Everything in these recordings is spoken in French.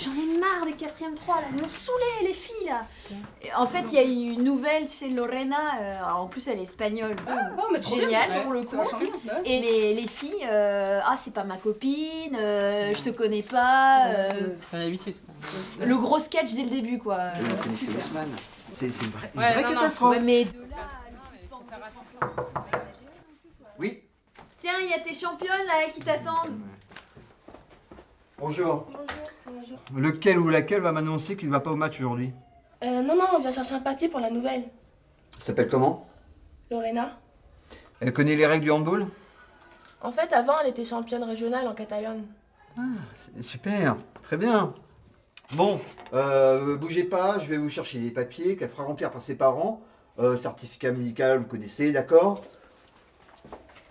J'en ai marre des 4e 3 là, ils m'ont saoulé les filles là. Et en fait, il y a eu une nouvelle, tu sais, Lorena, en plus elle est espagnole. Génial pour le coup. Et les filles, ah c'est pas ma copine, je te connais pas. T'as l'habitude. Le gros sketch dès le début quoi. Vous connaissez Ousmane. C'est une vraie catastrophe. Ouais, mais de là à le suspendre. Oui. Tiens, il y a tes championnes là qui t'attendent. Bonjour. Bonjour. Lequel ou laquelle va m'annoncer qu'il ne va pas au match aujourd'hui? Non, on vient chercher un papier pour la nouvelle. Elle s'appelle comment? Lorena. Elle connaît les règles du handball? En fait, avant, elle était championne régionale en Catalogne. Ah, super, très bien. Bon, bougez pas, je vais vous chercher des papiers qu'elle fera remplir par ses parents. Certificat médical, vous connaissez, d'accord?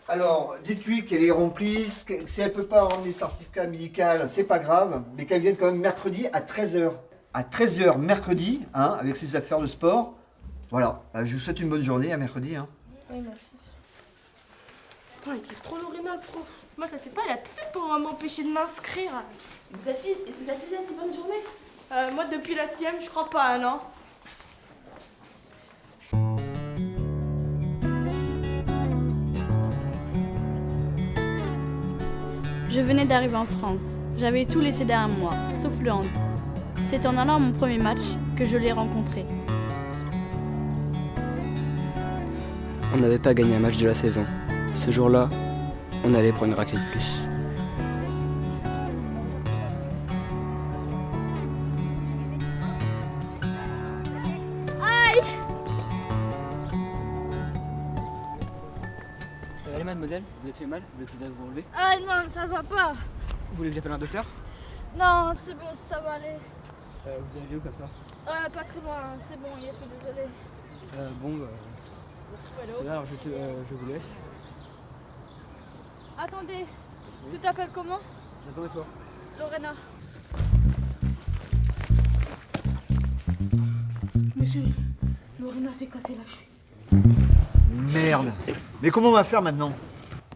Alors, dites-lui qu'elle est remplie. Si elle peut pas rendre les certificats médicaux, c'est pas grave, mais qu'elle vienne quand même mercredi à 13h. À 13h mercredi, hein, avec ses affaires de sport. Voilà, je vous souhaite une bonne journée, à mercredi. Hein. Oui, merci. Putain, il kiffe trop Lorena, le prof. Moi, ça se fait pas, il a tout fait pour m'empêcher de m'inscrire. Vous a déjà dit bonne journée? Moi, depuis la 6e, je crois pas, non? Je venais d'arriver en France. J'avais tout laissé derrière moi, sauf le hand. C'est en allant à mon premier match que je l'ai rencontré. On n'avait pas gagné un match de la saison. Ce jour-là, on allait pour une raclée de plus. Allez mademoiselle, vous êtes fait mal? Vous voulez que je vous relever? Ah non, ça va pas. Vous voulez que j'appelle un docteur? Non, c'est bon, ça va aller. Vous allez où comme ça? Pas très loin, c'est bon, je suis désolée. Bon, là, alors je vous laisse. Attendez, tu t'appelles comment? J'attends et toi? Lorena. Monsieur, Lorena s'est cassée la cheville. Merde. Mais comment on va faire maintenant?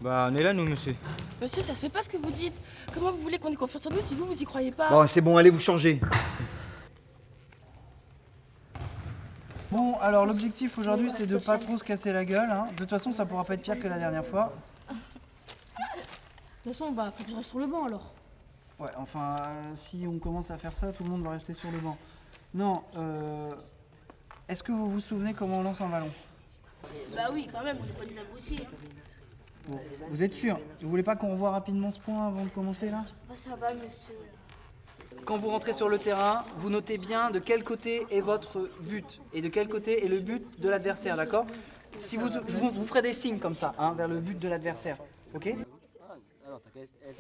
Bah, on est là, nous, monsieur. Monsieur, ça se fait pas ce que vous dites. Comment vous voulez qu'on ait confiance en nous si vous y croyez pas? Bon, c'est bon, allez vous changer. Bon, alors l'objectif aujourd'hui c'est de pas trop se casser la gueule. Hein. De toute façon, ça pourra pas être pire que la dernière fois. De toute façon, bah, faut que je reste sur le banc alors. Ouais, enfin, si on commence à faire ça, tout le monde va rester sur le banc. Non, est-ce que vous vous souvenez comment on lance un ballon? Bah oui, quand même, on n'est pas des abrutis. Bon, vous êtes sûr? Vous voulez pas qu'on revoie rapidement ce point avant de commencer là? Ah, ça va, monsieur. Quand vous rentrez sur le terrain, vous notez bien de quel côté est votre but et de quel côté est le but de l'adversaire, d'accord? Si je vous ferai des signes comme ça, hein, vers le but de l'adversaire, ok?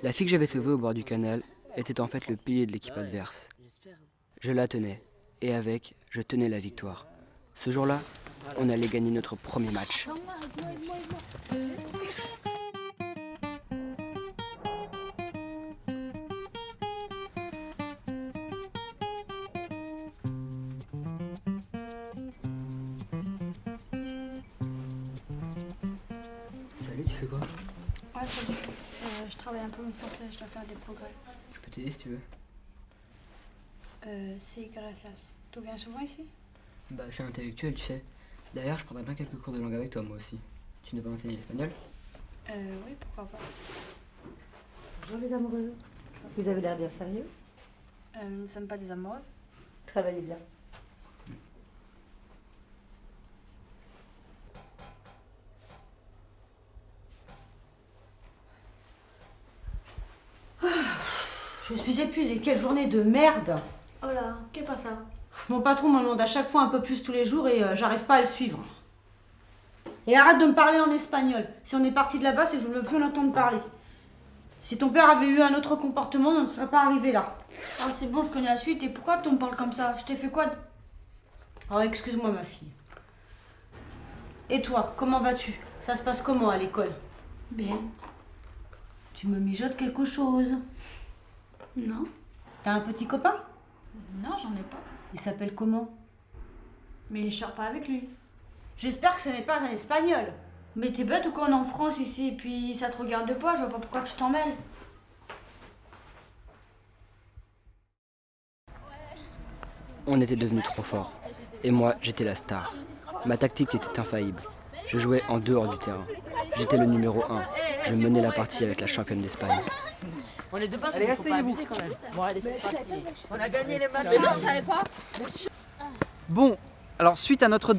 La fille que j'avais sauvée au bord du canal était en fait le pilier de l'équipe adverse. Je la tenais, et avec, je tenais la victoire. Ce jour-là, on allait gagner notre premier match. Salut, tu fais quoi? Ouais, salut. Je travaille un peu mon français, je dois faire des progrès. Je peux t'aider si tu veux. C'est gracias. Tu viens souvent ici? Bah, je suis intellectuel, tu sais. D'ailleurs, je prendrais bien quelques cours de langue avec toi, moi aussi. Tu ne veux pas enseigner l'espagnol? Oui, pourquoi pas. Bonjour les amoureux. Vous avez l'air bien sérieux. Nous ne sommes pas des amoureux. Travaillez bien. Je suis épuisée, quelle journée de merde! Oh là, qu'est pas ça? Mon patron me demande à chaque fois un peu plus tous les jours et j'arrive pas à le suivre. Et arrête de me parler en espagnol. Si on est parti de là-bas, c'est que je ne veux plus en entendre parler. Si ton père avait eu un autre comportement, on ne serait pas arrivé là. Ah, c'est bon, je connais la suite. Et pourquoi tu me parles comme ça? Je t'ai fait quoi? Oh, excuse-moi ma fille. Et toi, comment vas-tu? Ça se passe comment à l'école? Bien. Tu me mijotes quelque chose? Non. T'as un petit copain? Non, j'en ai pas. Il s'appelle comment? Mais je sors pas avec lui. J'espère que ce n'est pas un espagnol. Mais t'es bête ou quoi? On est en France ici, et puis ça te regarde pas, je vois pas pourquoi tu t'en mêles. On était devenus trop forts. Et moi, j'étais la star. Ma tactique était infaillible. Je jouais en dehors du terrain. J'étais le numéro 1. Je menais la partie avec la championne d'Espagne. On est de base, il faut pas abuser quand même. Bon, allez, c'est parti. On a gagné les matchs. Mais non, je savais pas. Bon, alors suite à notre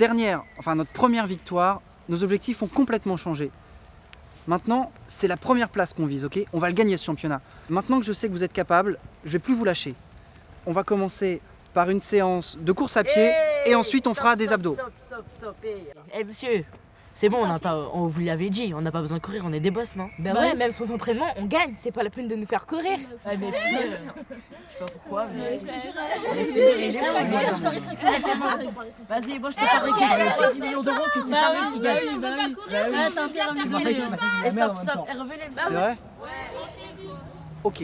première victoire, nos objectifs ont complètement changé. Maintenant, c'est la première place qu'on vise, ok? On va le gagner ce championnat. Maintenant que je sais que vous êtes capables, je vais plus vous lâcher. On va commencer par une séance de course à pied et ensuite on fera des abdos. Stop. Eh monsieur, c'est bon, on vous l'avait dit, on n'a pas besoin de courir, on est des boss, non? Ben ouais, même sans entraînement, on gagne, c'est pas la peine de nous faire courir. Ah mais puis, je sais pas pourquoi, mais... Je te jure. Vas-y, moi je te parie qu'il y a 10 millions d'euros que c'est Paris qui gagne. On peut pas courir. Attends, Pierre, me donner. Stop, revenez, monsieur. C'est vrai? Ok.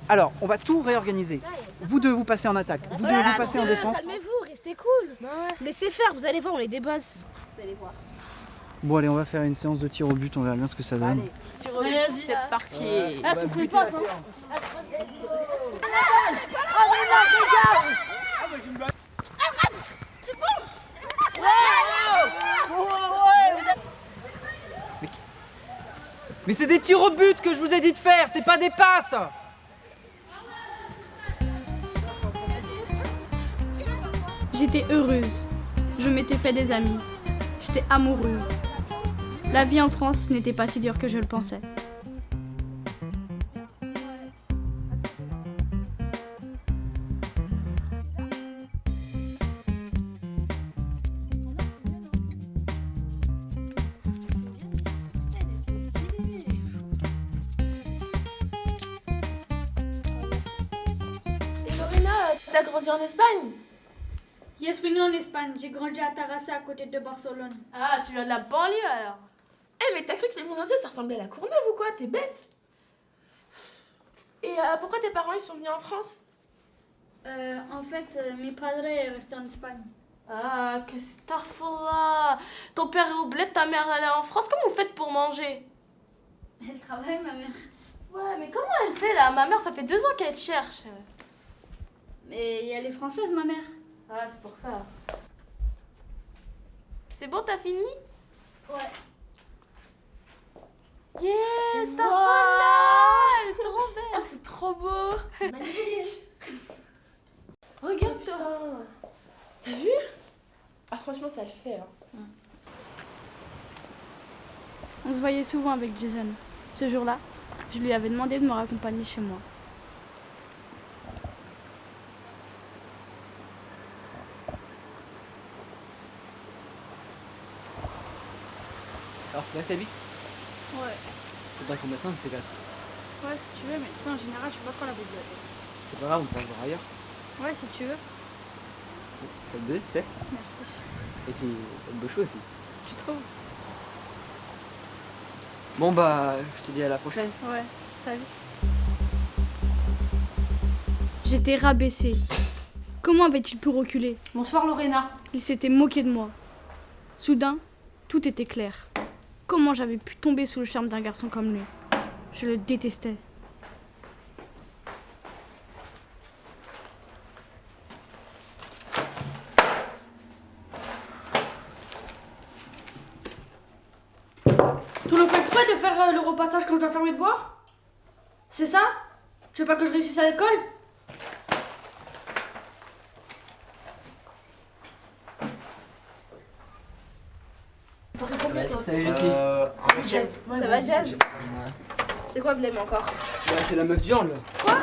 Alors, on va tout réorganiser. Vous deux, vous passez en attaque. Vous deux, vous passez en défense. Calmez-vous, restez cool. Laissez faire, vous allez voir, on est des boss. Vous allez voir. Bon, allez, on va faire une séance de tir au but, on verra bien ce que ça donne. Tir au but, c'est parti. Ah, tu peux le passes, hein. Mais c'est des tirs au but que je vous ai dit de faire, c'est pas des passes! J'étais heureuse. Je m'étais fait des amis. J'étais amoureuse. La vie en France n'était pas si dure que je le pensais. Et Lorena, t'as grandi en Espagne? Yes, oui, en Espagne. J'ai grandi à Tarrasa, à côté de Barcelone. Ah, tu viens de la banlieue alors? Eh, mais t'as cru que les mondes entiers ça ressemblait à la Courneuve ou quoi? T'es bête? Et pourquoi tes parents ils sont venus en France? En fait, mes padres est resté en Espagne. Ah, que là. Ton père est au bled, ta mère elle est en France. Comment vous faites pour manger? Elle travaille, ma mère. Ouais, mais comment elle fait là? Ma mère, ça fait 2 ans qu'elle te cherche. Mais elle est française, ma mère. Ah, c'est pour ça. C'est bon, t'as fini? Ouais. Yes, ta là, elle est trop belle. C'est trop beau. Magnifique. Regarde-toi. T'as vu? Ah, franchement, ça le fait. Hein. On se voyait souvent avec Jason. Ce jour-là, je lui avais demandé de me raccompagner chez moi. Alors c'est là que t'habites? Ouais. C'est pas combien de c'est 4. Ouais, si tu veux, mais tu sais, en général, je suis pas trop à la bibliothèque. C'est pas grave, on peut en voir ailleurs. Ouais, si tu veux. T'as le 2, tu sais. Merci. Et puis t'as le beau cheveu aussi. Tu trouves? Bon bah, je te dis à la prochaine. Ouais, salut. J'étais rabaissée. Comment avait-il pu reculer? Bonsoir Lorena. Il s'était moqué de moi. Soudain, tout était clair. Comment j'avais pu tomber sous le charme d'un garçon comme lui? Je le détestais. Tu le fais exprès de faire le repassage quand je dois faire mes devoirs? C'est ça? Tu veux pas que je réussisse à l'école? Salut les filles. Ça va, Jazz? C'est quoi Blême encore? Bah, c'est la meuf du hand là. Quoi?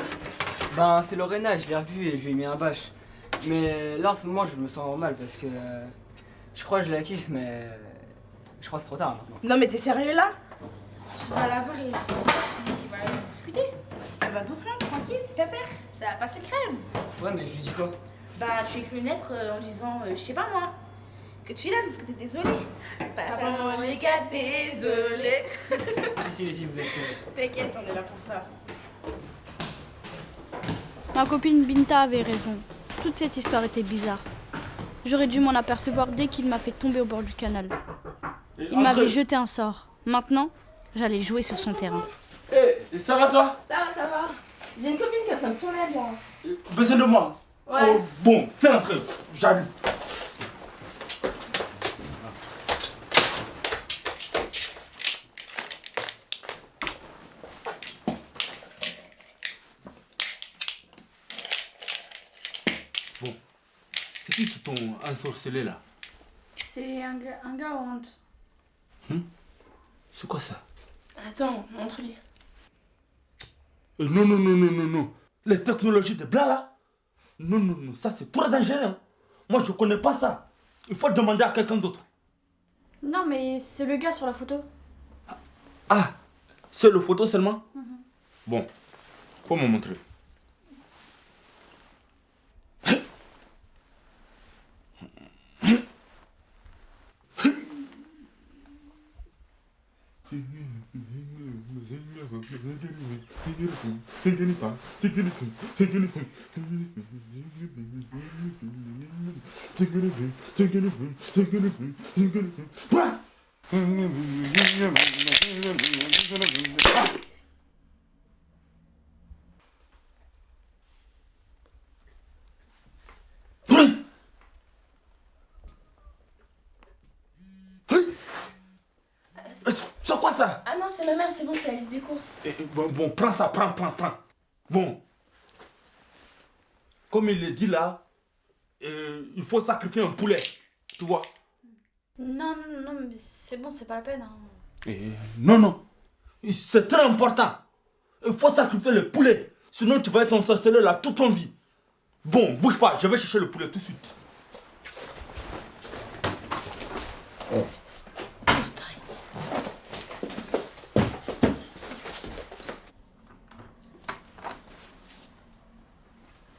Ben c'est Lorena, je l'ai revue et je lui ai mis un bâche. Mais là en ce moment je me sens mal parce que je crois que je la kiffe mais je crois que c'est trop tard maintenant. Non mais t'es sérieux là? Tu vas la voir et il va discuter. Elle va doucement, tranquille, pépère. Ça va passer crème. Ouais mais je lui dis quoi? Bah tu écris une lettre en disant, je sais pas moi, que tu l'aimes, que t'es désolé. Papa, les gars, désolé. Si les filles vous êtes sûres. T'inquiète, on est là pour ça. Ma copine Binta avait raison. Toute cette histoire était bizarre. J'aurais dû m'en apercevoir dès qu'il m'a fait tomber au bord du canal. Il m'avait jeté un sort. Maintenant, j'allais jouer sur son terrain. Ça va toi? Ça va. J'ai une copine qui est en train de tourner à Lyon. Besoin de moi? Ouais, Ouais. Oh, bon, fais entrer. J'arrive. Bon, c'est qui t'ont ensorcelé là? C'est un gars au honte. C'est quoi ça? Attends, montre-lui. Non, non, non, non, non, non. Les technologies de blanc là? Non, non, non, ça c'est trop dangereux. Hein. Moi je connais pas ça. Il faut demander à quelqu'un d'autre. Non, mais c'est le gars sur la photo. Ah, c'est le photo seulement? Bon, faut me montrer. C'est quoi ça? Ah non, c'est ma mère, c'est bon, c'est la liste des courses. Bon, prends ça, prends. Bon. Comme il le dit là, il faut sacrifier un poulet. Tu vois? Non, mais c'est bon, c'est pas la peine. Hein. Non, non. C'est très important. Il faut sacrifier le poulet. Sinon, tu vas être ensorcelé là toute ton vie. Bon, bouge pas, je vais chercher le poulet tout de suite.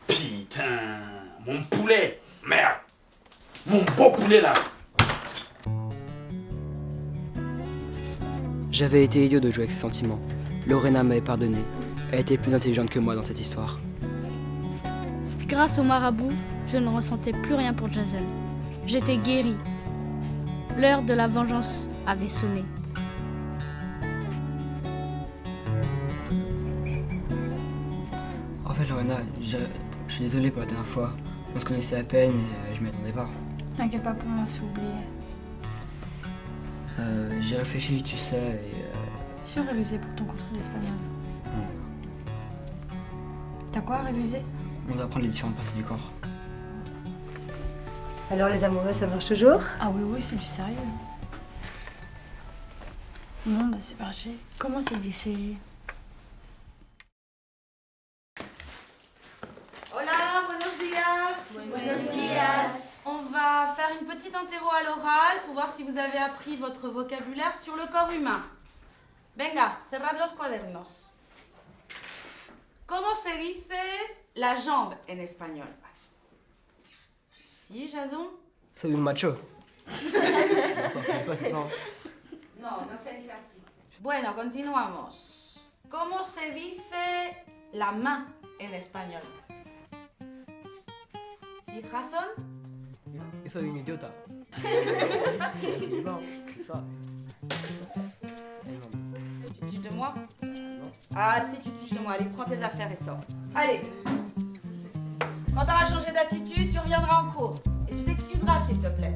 Putain, mon poulet. Merde. Mon beau poulet là. J'avais été idiot de jouer avec ses sentiments. Lorena m'avait pardonné. Elle était plus intelligente que moi dans cette histoire. Grâce au marabout, je ne ressentais plus rien pour Jason. J'étais guérie. L'heure de la vengeance avait sonné. En fait, Lorena, je suis désolé pour la dernière fois. On se connaissait à peine et je m'y attendais pas. T'inquiète pas pour moi, c'est oublié. J'ai réfléchi, tu sais, et... Si on révisait pour ton cours d'espagnol. T'as quoi à réviser? On doit apprendre les différentes parties du corps. Alors les amoureux, ça marche toujours? Ah oui, c'est du sérieux. Bon, bah c'est parti. Comment c'est glissé? Hola, buenos días. Buenos días. On va faire une petite interro à l'oral pour voir si vous avez appris votre vocabulaire sur le corps humain. Venga, cerrad los cuadernos. ¿Cómo se dice la jambe en español? Si, Jason? Soy un macho. No, no se dice así. Bueno, continuamos. ¿Cómo se dice la main en español? Si, Jason? Soy un idiota. Tu tiges de moi? Ah si, tu tiges de moi. Allez, prends tes affaires et sors. Allez. Quand t'auras changé d'attitude, tu reviendras en cours. Et tu t'excuseras, s'il te plaît.